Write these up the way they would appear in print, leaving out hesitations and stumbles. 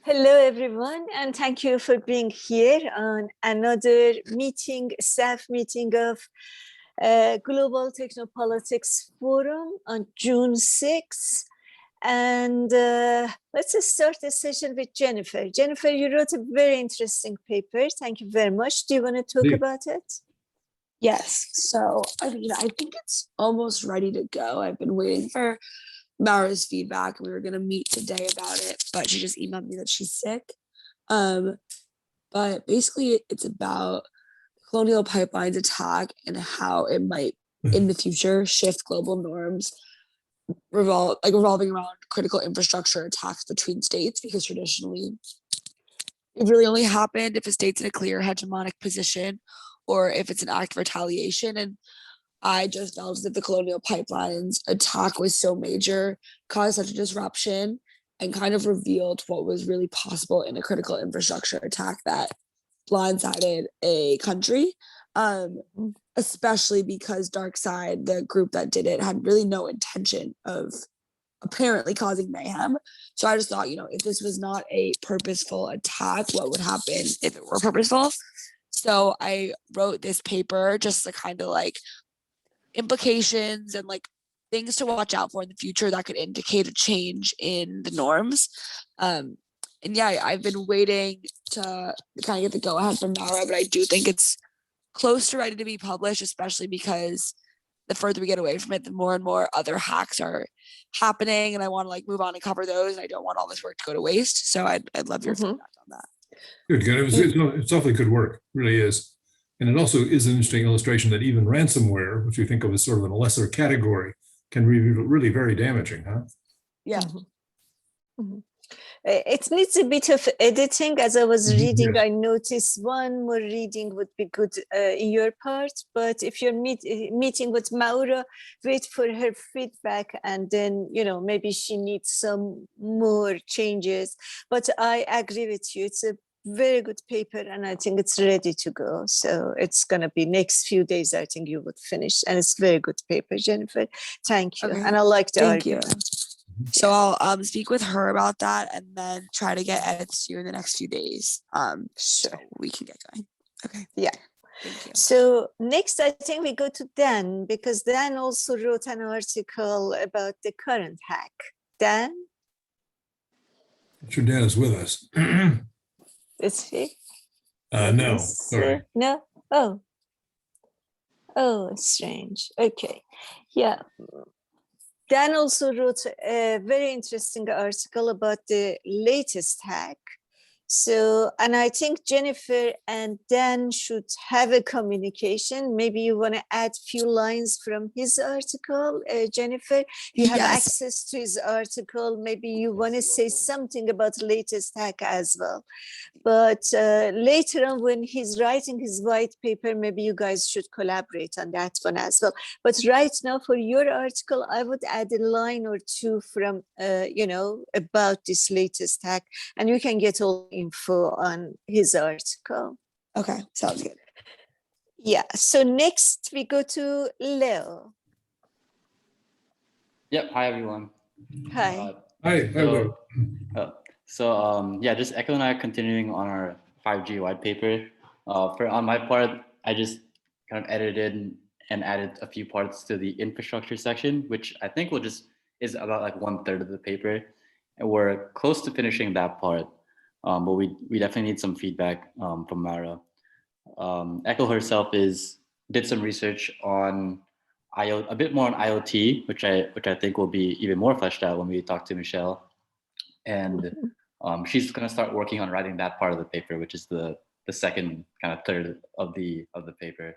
Hello, everyone, and thank you for being here on another meeting, staff meeting of Global Technopolitics Forum on June 6th. And let's start the session with Jennifer. Jennifer, you wrote a very interesting paper. Thank you very much. Do you want to talk about it? Yes. So, I think it's almost ready to go. I've been waiting for Mara's feedback. We were going to meet today about it, but she just emailed me that she's sick. But basically, it's about colonial pipelines attack and how it might, in the future, shift global norms, revolving around critical infrastructure attacks between states, because traditionally, it really only happened if a state's in a clear hegemonic position or if it's an act of retaliation. And I just felt that the colonial pipelines attack was so major, caused such a disruption, and kind of revealed what was really possible in a critical infrastructure attack that blindsided a country, especially because DarkSide, the group that did it, had really no intention of apparently causing mayhem. So I just thought, if this was not a purposeful attack, what would happen if it were purposeful? So I wrote this paper just to kind of implications and things to watch out for in the future that could indicate a change in the norms. And yeah, I've been waiting to kind of get the go ahead from Mara, but I do think it's close to ready to be published, especially because the further we get away from it, the more and more other hacks are happening, and I want to move on and cover those, and I don't want all this work to go to waste. So I'd love your feedback on that. Good. It's awfully good work, it really is. And it also is an interesting illustration that even ransomware, which we think of as sort of a lesser category, can be really very damaging, huh? Yeah. It needs a bit of editing. As I was reading, yes. I noticed one more reading would be good in your part. But if you're meeting with Maura, wait for her feedback, and then, maybe she needs some more changes. But I agree with you. It's a very good paper, and I think it's ready to go. So it's going to be next few days, I think you would finish. And it's very good paper, Jennifer. Thank you. Okay. And I like the argument. So I'll speak with her about that and then try to get edits to you in the next few days. Sure. So we can get going. Okay. Yeah. Thank you. So next, I think we go to Dan, because Dan also wrote an article about the current hack. Dan? I'm sure Dan is with us. Is he? No, sorry. No? Oh, strange. Okay. Yeah. Dan also wrote a very interesting article about the latest hack. So, and I think Jennifer and Dan should have a communication. Maybe you want to add a few lines from his article, Jennifer. You have access to his article. Maybe you want to say something about the latest hack as well. But later on, when he's writing his white paper, maybe you guys should collaborate on that one as well. But right now, for your article, I would add a line or two from, about this latest hack, and you can get all info on his article. Okay, sounds good. Yeah, so next we go to Leo. Yep, hi everyone. Hi. Hi. Yeah, just Echo and I are continuing on our 5G white paper. On my part, I just kind of edited and added a few parts to the infrastructure section, which I think is about 1/3 of the paper. And we're close to finishing that part. But we definitely need some feedback from Mara. Echo herself did some research on a bit more on IoT, which I think will be even more fleshed out when we talk to Michelle. And she's going to start working on writing that part of the paper, which is the second kind of third of the paper.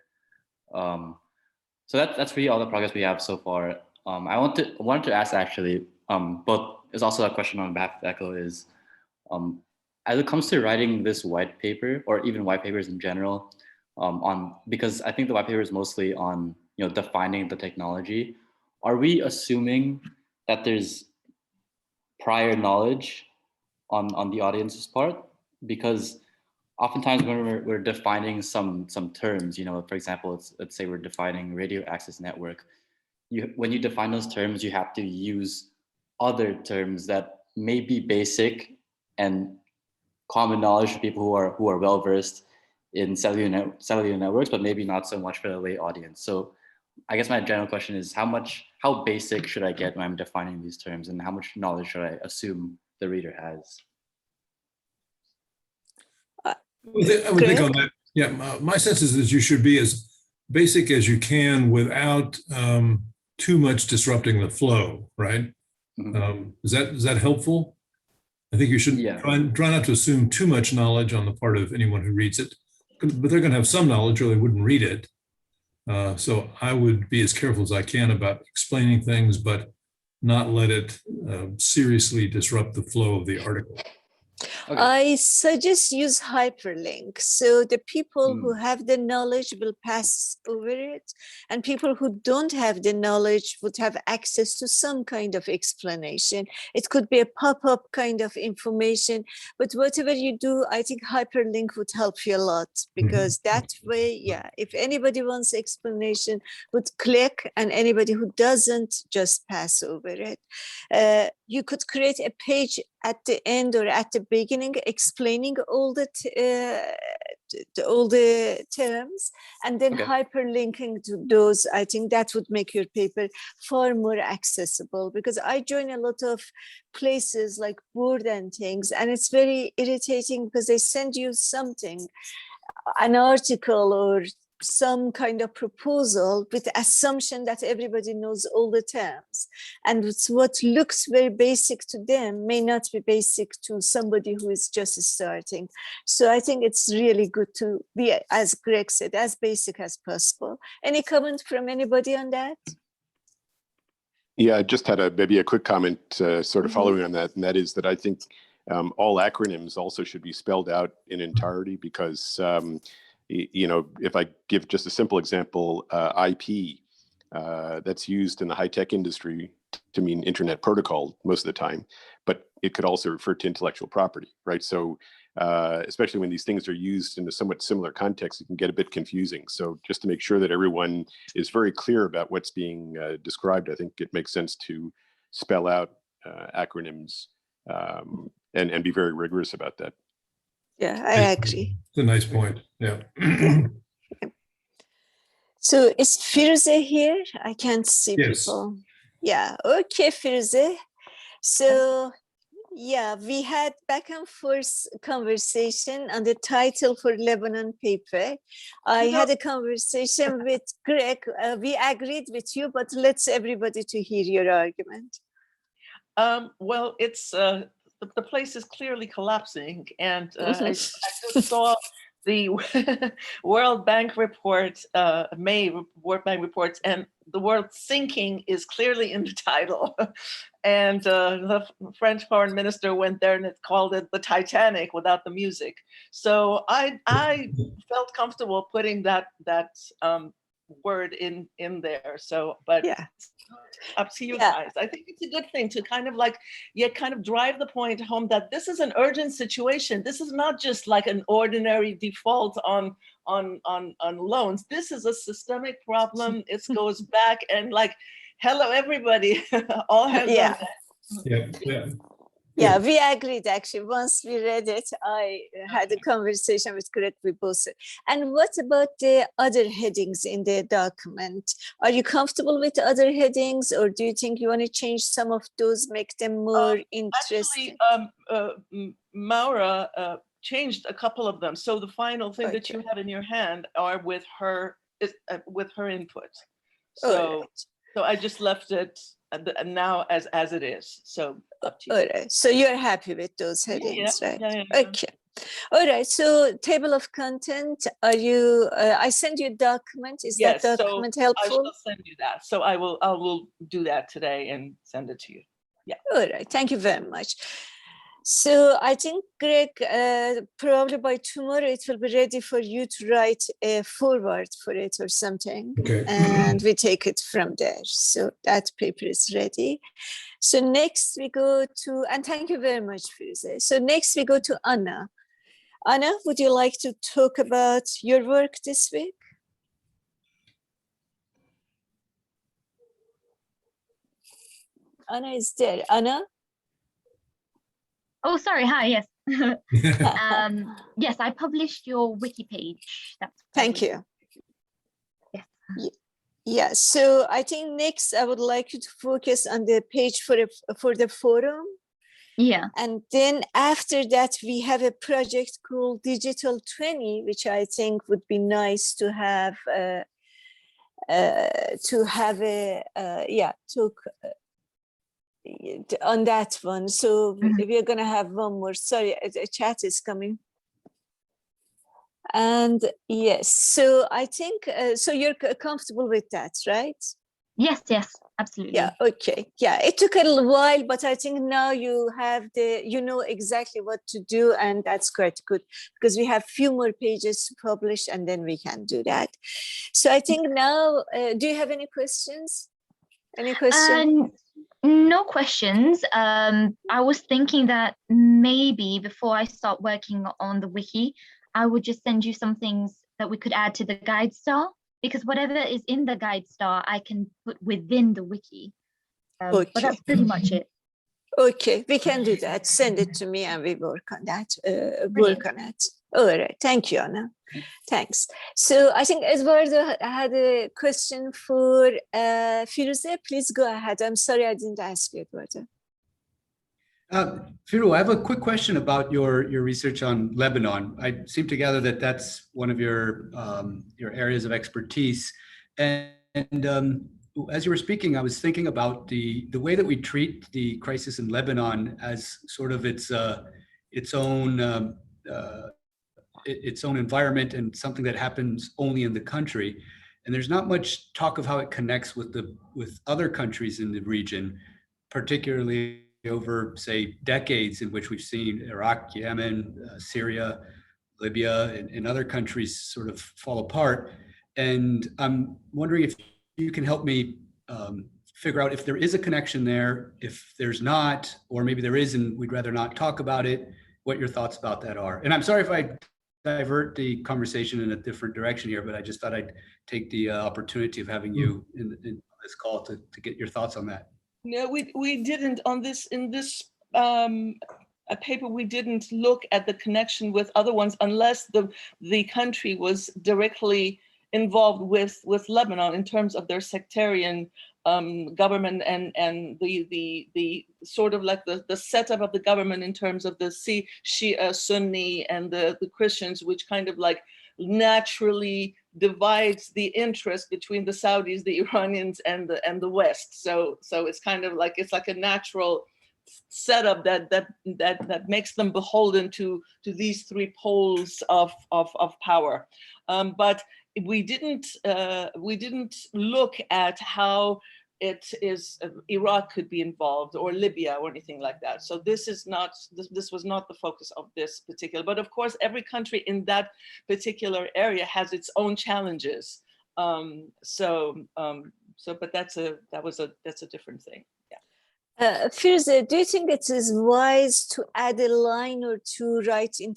So that's really all the progress we have so far. I wanted to ask actually, both is also a question on behalf of Echo is, as it comes to writing this white paper, or even white papers in general, because I think the white paper is mostly on defining the technology. Are we assuming that there's prior knowledge on the audience's part? Because oftentimes when we're defining some terms, for example, let's say we're defining radio access network. When you define those terms, you have to use other terms that may be basic and common knowledge for people who are well versed in cellular networks, but maybe not so much for the lay audience. So I guess my general question is how basic should I get when I'm defining these terms, and how much knowledge should I assume the reader has? I would think on that. Yeah, my sense is that you should be as basic as you can without too much disrupting the flow, right? Mhm. Is that helpful? I think you should try not to assume too much knowledge on the part of anyone who reads it, but they're going to have some knowledge or they wouldn't read it. So I would be as careful as I can about explaining things, but not let it seriously disrupt the flow of the article. Okay. I suggest use hyperlink. So the people who have the knowledge will pass over it, and people who don't have the knowledge would have access to some kind of explanation. It could be a pop-up kind of information, but whatever you do, I think hyperlink would help you a lot, because that way, yeah, if anybody wants explanation, would click, and anybody who doesn't just pass over it. You could create a page at the end or at the beginning explaining all the terms, and then hyperlinking to those. I think that would make your paper far more accessible, because I join a lot of places like board and things, and it's very irritating because they send you something, an article or some kind of proposal with the assumption that everybody knows all the terms, and it's what looks very basic to them may not be basic to somebody who is just starting. So I think it's really good to be, as Greg said, as basic as possible. Any comment from anybody on that? Yeah, I just had maybe a quick comment sort of following on that, and that is that I think all acronyms also should be spelled out in entirety, because you know, if I give just a simple example, IP, that's used in the high-tech industry to mean internet protocol most of the time, but it could also refer to intellectual property, right? So especially when these things are used in a somewhat similar context, it can get a bit confusing. So just to make sure that everyone is very clear about what's being described, I think it makes sense to spell out acronyms and be very rigorous about that. Yeah, I agree. It's a nice point. Yeah. So is Firuze here? I can't see Yes. people. Yeah, okay, Firuze. So yeah, we had back and forth conversation on the title for Lebanon paper. I had a conversation with Greg. We agreed with you, but let's everybody to hear your argument. Well, it's the place is clearly collapsing, and I just saw the World Bank report, World Bank reports, and the word sinking is clearly in the title. And the French foreign minister went there and it called it the Titanic without the music. So I felt comfortable putting that word in there. So, but yeah, up to you guys. I think it's a good thing to kind of drive the point home that this is an urgent situation. This is not just like an ordinary default on loans. This is a systemic problem. It goes back, and like, hello everybody, all hands on deck. Yeah, we agreed actually. Once we read it, I had a conversation with Greg, we both said. And what about the other headings in the document? Are you comfortable with the other headings, or do you think you want to change some of those, make them more interesting? Actually, Maura changed a couple of them. So the final thing that you have in your hand are with her input. So so I just left it now as it is. So up to you. All right. So you're happy with those headings, right? Yeah. Okay. All right. So table of content. Are you? I send you a document. Is that document helpful? I shall send you that. So I will do that today and send it to you. Yeah. All right. Thank you very much. So I think, Greg, probably by tomorrow it will be ready for you to write a forward for it or something. Okay. And we take it from there. So that paper is ready. So next we go to, and thank you very much, Firuze. So next we go to Anna. Anna, would you like to talk about your work this week? Anna is there. Anna? Oh, sorry. Hi. Yes. Yes, I published your wiki page. Thank you. Yes. Yeah, so I think next I would like you to focus on the page for the forum. Yeah. And then after that, we have a project called Digital 20, which I think would be nice to have talk on that one. So we're going to have one more. Sorry, a chat is coming. And yes, so I think, so you're comfortable with that, right? Yes, absolutely. Yeah, okay. Yeah, it took a little while, but I think now you know exactly what to do, and that's quite good because we have few more pages to publish and then we can do that. So I think now, do you have any questions? Any questions? No questions. I was thinking that maybe before I start working on the wiki, I would just send you some things that we could add to the guide star, because whatever is in the guide star, I can put within the wiki. Okay. But that's pretty much it. Okay, we can do that. Send it to me and we work on that. Work on it. All right. Thank you, Anna. Thanks. So I think Eduardo had a question for Firuze. Please go ahead. I'm sorry I didn't ask you, Eduardo. Firu, I have a quick question about your research on Lebanon. I seem to gather that that's one of your areas of expertise. And as you were speaking, I was thinking about the way that we treat the crisis in Lebanon as sort of its own environment and something that happens only in the country. And there's not much talk of how it connects with other countries in the region, particularly over, say, decades in which we've seen Iraq, Yemen, Syria, Libya, and other countries sort of fall apart. And I'm wondering if you can help me figure out if there is a connection there, if there's not, or maybe there is and we'd rather not talk about it, what your thoughts about that are. And I'm sorry if I divert the conversation in a different direction here, but I just thought I'd take the opportunity of having you in this call to get your thoughts on that. No, we didn't on this a paper. We didn't look at the connection with other ones unless the country was directly involved with Lebanon in terms of their sectarian government and the sort of like the setup of the government in terms of the Shia, Sunni, and the Christians, which kind of like naturally divides the interest between the Saudis, the Iranians, and the West. So it's kind of like it's like a natural setup that makes them beholden to these three poles of power. But we didn't look at how it is Iraq could be involved or Libya or anything like that. So this was not the focus of this particular, but of course every country in that particular area has its own challenges. But that's a different thing. Firuze, do you think it is wise to add a line or two right in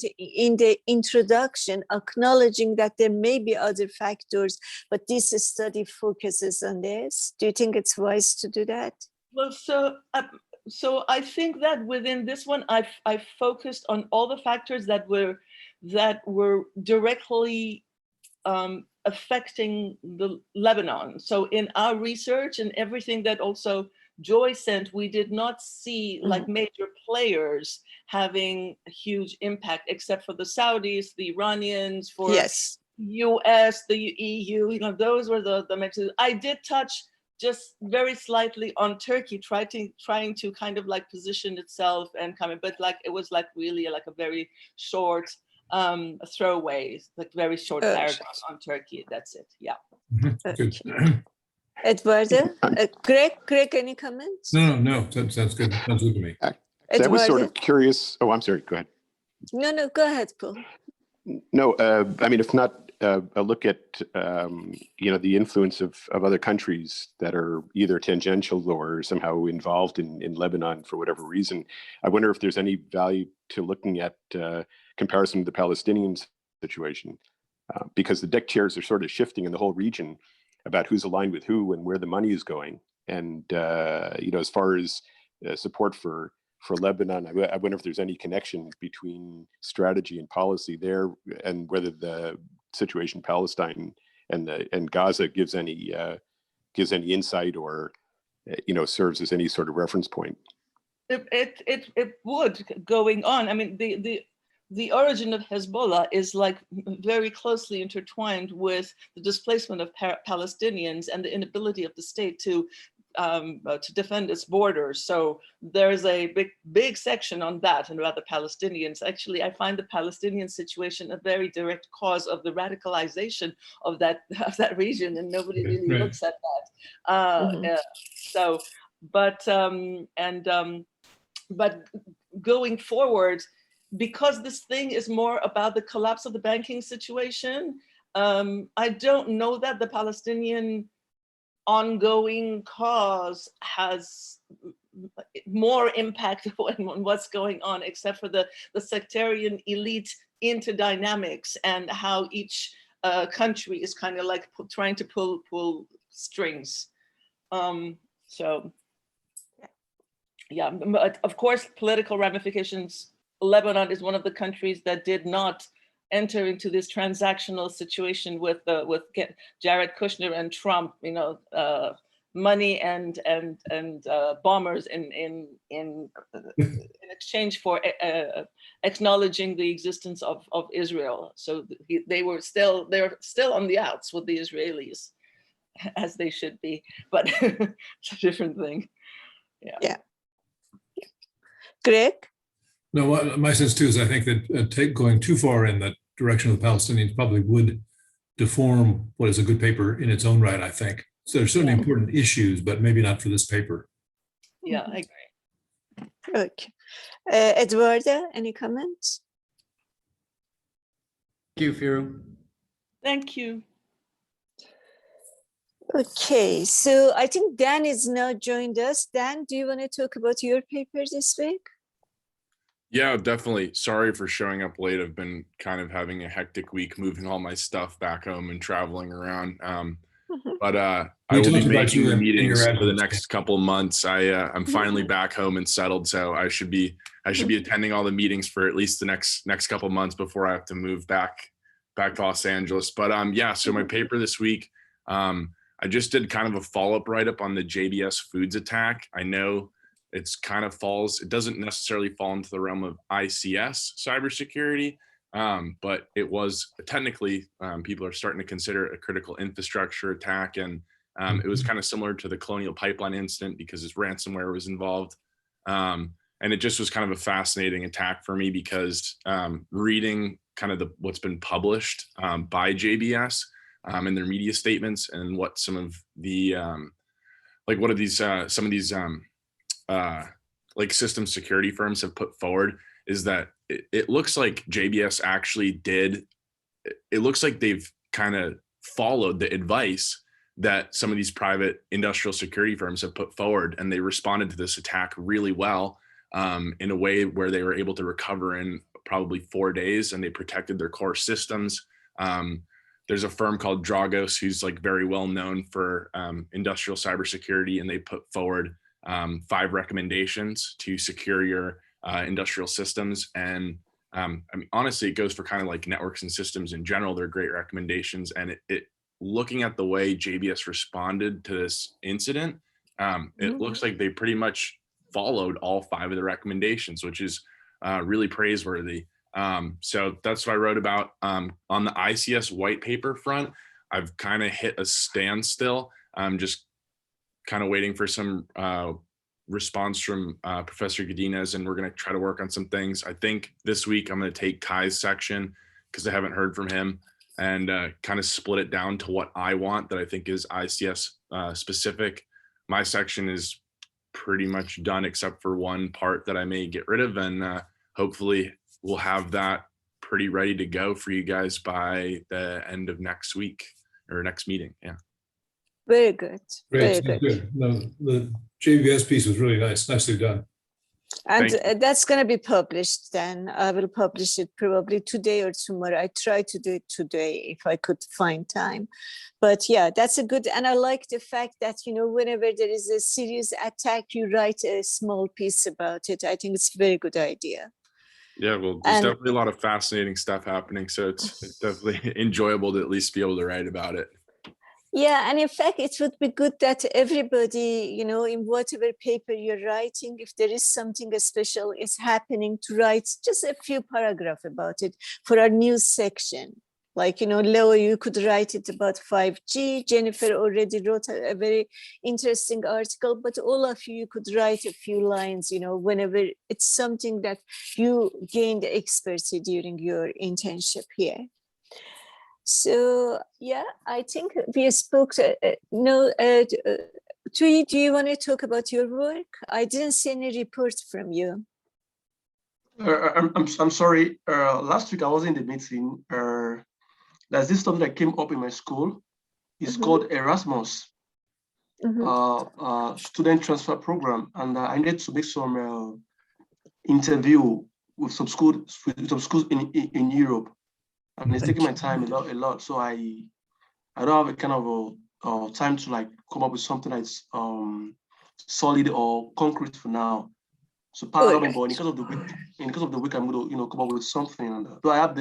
the introduction, acknowledging that there may be other factors, but this study focuses on this? Do you think it's wise to do that? Well, so I think that within this one, I focused on all the factors that were directly affecting the Lebanon. So in our research and everything that also Joy sent, we did not see like major players having a huge impact, except for the Saudis, the Iranians, for yes, US, the EU. Those were the major. I did touch just very slightly on Turkey, trying to kind of like position itself and coming, but like it was like really like a very short throwaway, like very short paragraph on Turkey. That's it. Yeah. Good. Eduardo, Greg, any comments? No, that sounds good. Sounds good to me. So I was sort of curious. Oh, I'm sorry. Go ahead. No, go ahead, Paul. No, I mean, if not a look at the influence of other countries that are either tangential or somehow involved in Lebanon for whatever reason, I wonder if there's any value to looking at comparison to the Palestinian situation, because the deck chairs are sort of shifting in the whole region about who's aligned with who and where the money is going. And as far as support for for Lebanon. I wonder if there's any connection between strategy and policy there, and whether the situation in Palestine and Gaza gives any insight, or serves as any sort of reference point. It would, going on. I mean, the origin of Hezbollah is like very closely intertwined with the displacement of Palestinians and the inability of the state to defend its borders. So there's a big section on that and about the Palestinians. Actually, I find the Palestinian situation a very direct cause of the radicalization of that region, and nobody really looks at that. But going forward, because this thing is more about the collapse of the banking situation, I don't know that the Palestinian ongoing cause has more impact on what's going on, except for the sectarian elite interdynamics and how each country is kind of like trying to pull strings. So yeah, but of course, political ramifications. Lebanon is one of the countries that did not enter into this transactional situation with Jared Kushner and Trump, money and bombers in exchange for acknowledging the existence of Israel. So they're still on the outs with the Israelis, as they should be, but it's a different thing. Yeah. Greg? No, my sense too is I think that going too far in the direction of the Palestinians probably would deform what is a good paper in its own right, I think. So there's certainly important issues, but maybe not for this paper. Yeah, I agree. Okay. Eduarda, any comments? Thank you, Firu. Thank you. Okay, so I think Dan is now joined us. Dan, do you want to talk about your paper this week? Yeah, definitely. Sorry for showing up late. I've been kind of having a hectic week, moving all my stuff back home and traveling around. But I will be making the meetings for the next couple of months. I'm finally back home and settled, so I should be attending all the meetings for at least the next couple of months before I have to move back to Los Angeles. But yeah, so my paper this week, I just did kind of a follow-up write-up on the JBS Foods attack. I know it doesn't necessarily fall into the realm of ICS cybersecurity, but it was technically, people are starting to consider a critical infrastructure attack. And it was kind of similar to the Colonial Pipeline incident because its ransomware was involved. And it just was kind of a fascinating attack for me because reading kind of what's been published by JBS in their media statements and what some of the, some of these like system security firms have put forward is that it looks like JBS actually it looks like they've kind of followed the advice that some of these private industrial security firms have put forward, and they responded to this attack really well in a way where they were able to recover in probably 4 days, and they protected their core systems. There's a firm called Dragos who's like very well known for industrial cybersecurity, and they put forward 5 recommendations to secure your industrial systems. And I mean, honestly, it goes for kind of like networks and systems in general. They're great recommendations. And it looking at the way JBS responded to this incident, it looks like they pretty much followed all 5 of the recommendations, which is really praiseworthy. So that's what I wrote about. On the ICS white paper front, I've kind of hit a standstill. I'm just kind of waiting for some response from Professor Godinez, and we're going to try to work on some things. I think this week I'm going to take Kai's section because I haven't heard from him, and kind of split it down to what I want that I think is ICS specific. My section is pretty much done except for one part that I may get rid of, and hopefully we'll have that pretty ready to go for you guys by the end of next week or next meeting. Yeah. Very good. Great. Very good. No, the JBS piece was really nice. Nicely done. And Thank you. that's going to be published then. I will publish it probably today or tomorrow. I try to do it today if I could find time. But yeah, that's a good, and I like the fact that, you know, whenever there is a serious attack, you write a small piece about it. I think it's a very good idea. Yeah, well, there's And definitely a lot of fascinating stuff happening. So it's definitely enjoyable to at least be able to write about it. yeah, and in fact, it would be good that everybody, you know, in whatever paper you're writing, if there is something special is happening, to write just a few paragraphs about it for our news section. Like, you know, Leo, you could write it about 5G. Jennifer already wrote a very interesting article, but all of you could write a few lines, you know, whenever it's something that you gained expertise during your internship here. So yeah, I think we spoke. Tui, do you want to talk about your work? I didn't see any report from you. I'm sorry. Last week I was in the meeting. There's this stuff that came up in my school. It's called Erasmus, student transfer program, and I needed to make some interview with some schools in Europe. And it's taking my time a lot. So I don't have a kind of time to like come up with something that's solid or concrete for now. So part of it, but because of the week, I'm going to come up with something. And so I have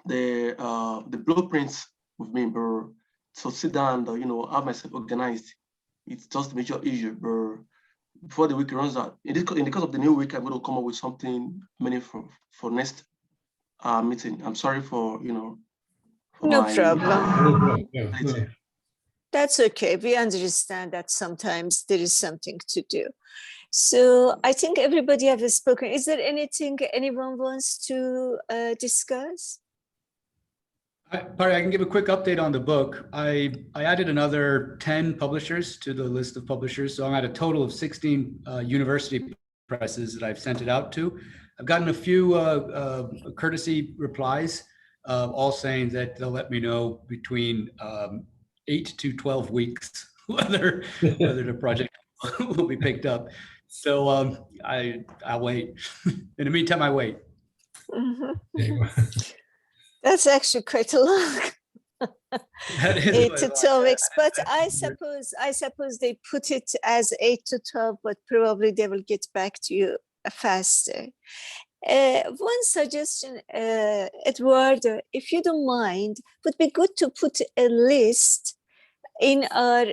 the blueprints with me, bro. So sit down and have myself organized. It's just a major issue, bro. Before the week runs out, in the course of the new week, I'm going to come up with something meaningful for next meeting. I'm sorry for no problem. Yeah. That's okay. We understand that sometimes there is something to do. So I think everybody has spoken. Is there anything anyone wants to discuss? Pari, I can give a quick update on the book. I added another 10 publishers to the list of publishers. So I'm at a total of 16 university presses that I've sent it out to. I've gotten a few courtesy replies, all saying that they'll let me know between 8 to 12 weeks whether the project will be picked up. So I'll wait. In the meantime, I wait. That's actually quite a long. 8 to 12 weeks, but I suppose they put it as 8 to 12, but probably they will get back to you faster. One suggestion, Eduardo, if you don't mind, would be good to put a list in our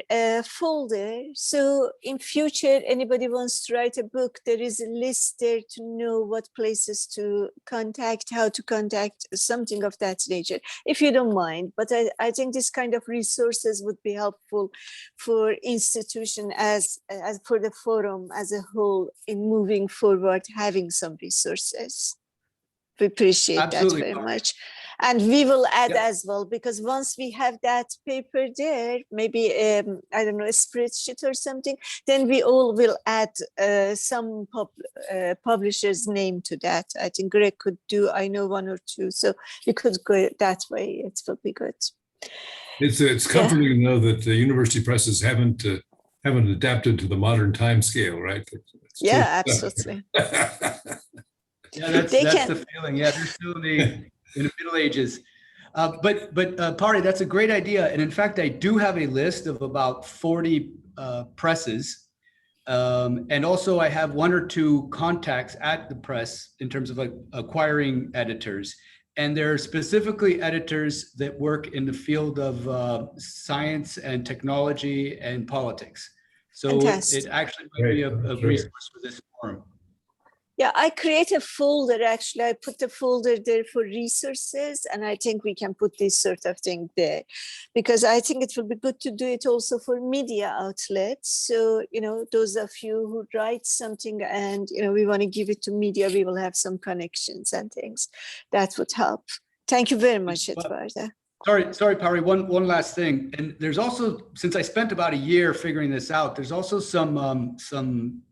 folder. So in future, anybody wants to write a book, there is a list there to know what places to contact, how to contact, something of that nature, if you don't mind. But I think this kind of resources would be helpful for institution as for the forum as a whole in moving forward, having some resources. We appreciate Absolutely. that very much. And we will add as well, because once we have that paper there, maybe, I don't know, a spreadsheet or something, then we all will add some publisher's name to that. I think Greg could do, I know 1 or 2, so we could go that way. It will be good. It's comforting to know that university presses haven't adapted to the modern time scale, right? Yeah, absolutely. Yeah, that's the feeling. Yeah, they're still in the Middle Ages. But Pari, that's a great idea. And in fact, I do have a list of about 40 presses. And also I have 1 or 2 contacts at the press in terms of like acquiring editors. And they're specifically editors that work in the field of science and technology and politics. So it actually might be a resource for this forum. Yeah, I create a folder, actually. I put the folder there for resources, and I think we can put this sort of thing there, because I think it will be good to do it also for media outlets. So, those of you who write something and, we want to give it to media, we will have some connections and things that would help. Thank you very much, Eduardo. Sorry, Pari, one last thing. And there's also, since I spent about a year figuring this out, there's also some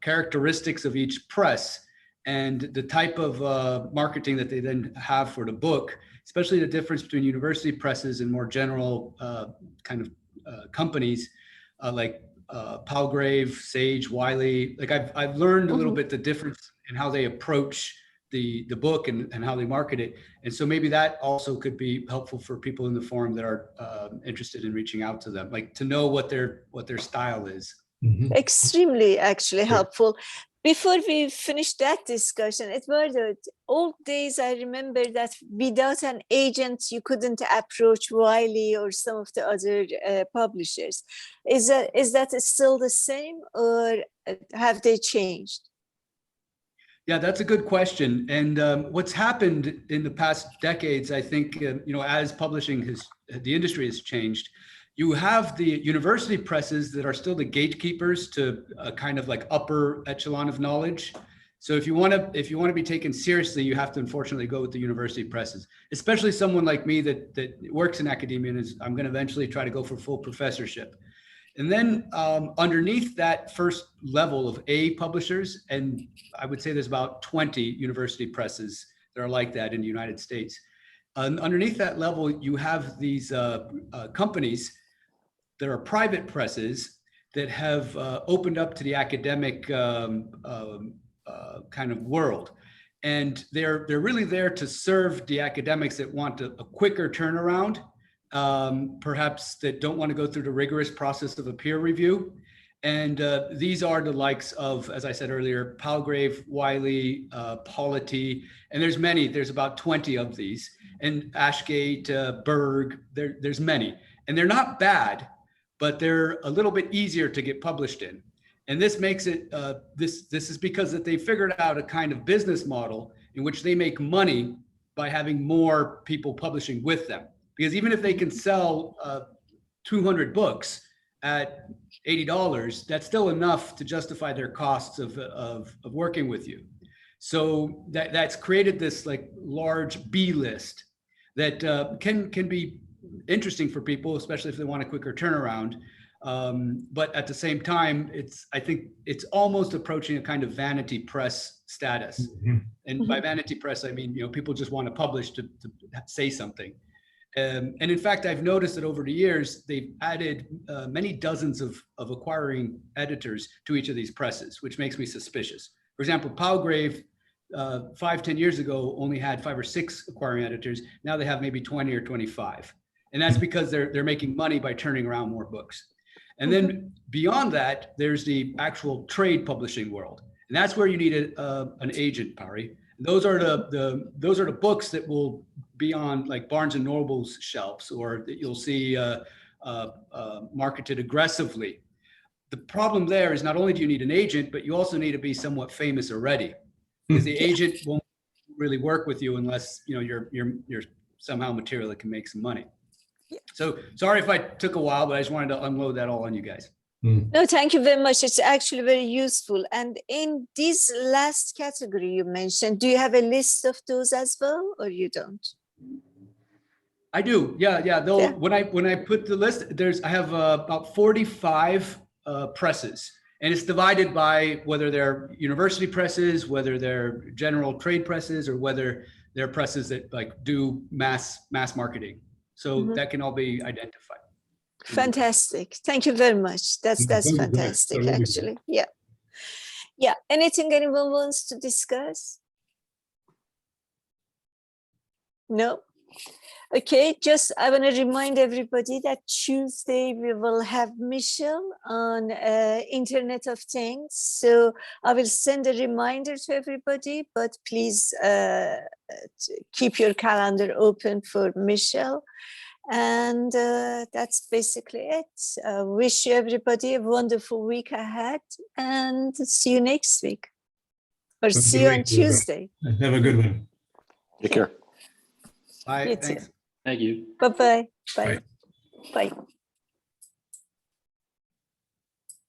characteristics of each press and the type of marketing that they then have for the book, especially the difference between university presses and more general kind of companies like Palgrave, Sage, Wiley. Like I've learned a little bit the difference in how they approach the book and how they market it. And so maybe that also could be helpful for people in the forum that are interested in reaching out to them, like to know what their style is. Extremely actually helpful. Before we finish that discussion, it were the old days. I remember that without an agent, you couldn't approach Wiley or some of the other publishers. Is that still the same, or have they changed? Yeah, that's a good question. And what's happened in the past decades, I think, as publishing the industry has changed, you have the university presses that are still the gatekeepers to a kind of like upper echelon of knowledge. So if you want to be taken seriously, you have to unfortunately go with the university presses, especially someone like me that works in academia and I'm going to eventually try to go for full professorship. And then underneath that first level of A publishers, and I would say there's about 20 university presses that are like that in the United States. Underneath that level, you have these companies that are private presses that have opened up to the academic kind of world. And they're really there to serve the academics that want a quicker turnaround, perhaps that don't want to go through the rigorous process of a peer review. And these are the likes of, as I said earlier, Palgrave, Wiley, Polity, and there's about 20 of these, and Ashgate, Berg, there's many. And they're not bad, but they're a little bit easier to get published in. And this makes it, this is because that they figured out a kind of business model in which they make money by having more people publishing with them. Because even if they can sell 200 books at $80, that's still enough to justify their costs of working with you. So that's created this like large B list that can be interesting for people, especially if they want a quicker turnaround. But at the same time, I think it's almost approaching a kind of vanity press status. And by vanity press, I mean, people just want to publish to say something. And in fact, I've noticed that over the years, they've added many dozens of acquiring editors to each of these presses, which makes me suspicious. For example, Palgrave, 5-10 years ago, only had 5 or 6 acquiring editors. Now they have maybe 20 or 25. And that's because they're making money by turning around more books. And then beyond that, there's the actual trade publishing world. And that's where you need an agent, Pari. Those are the books that will be on like Barnes and Noble's shelves, or that you'll see marketed aggressively. The problem there is not only do you need an agent, but you also need to be somewhat famous already, because the agent won't really work with you unless you're somehow material that can make some money. So sorry if I took a while, but I just wanted to unload that all on you guys. No, thank you very much. It's actually very useful. And in this last category you mentioned, do you have a list of those as well, or you don't? I do. Yeah. When I put the list, I have about 45 presses, and it's divided by whether they're university presses, whether they're general trade presses, or whether they're presses that like do mass marketing. So that can all be identified. Fantastic. Thank you very much. That's fantastic, actually. Yeah. Anything anyone wants to discuss? No? Okay, I want to remind everybody that Tuesday we will have Michelle on Internet of Things. So I will send a reminder to everybody, but please keep your calendar open for Michelle. And that's basically it. Wish everybody a wonderful week ahead, and see you next week. Or see you on Tuesday. Have a good one. Take care. Bye. You Thanks. too. Thank you. Bye-bye. Bye. Bye. Bye.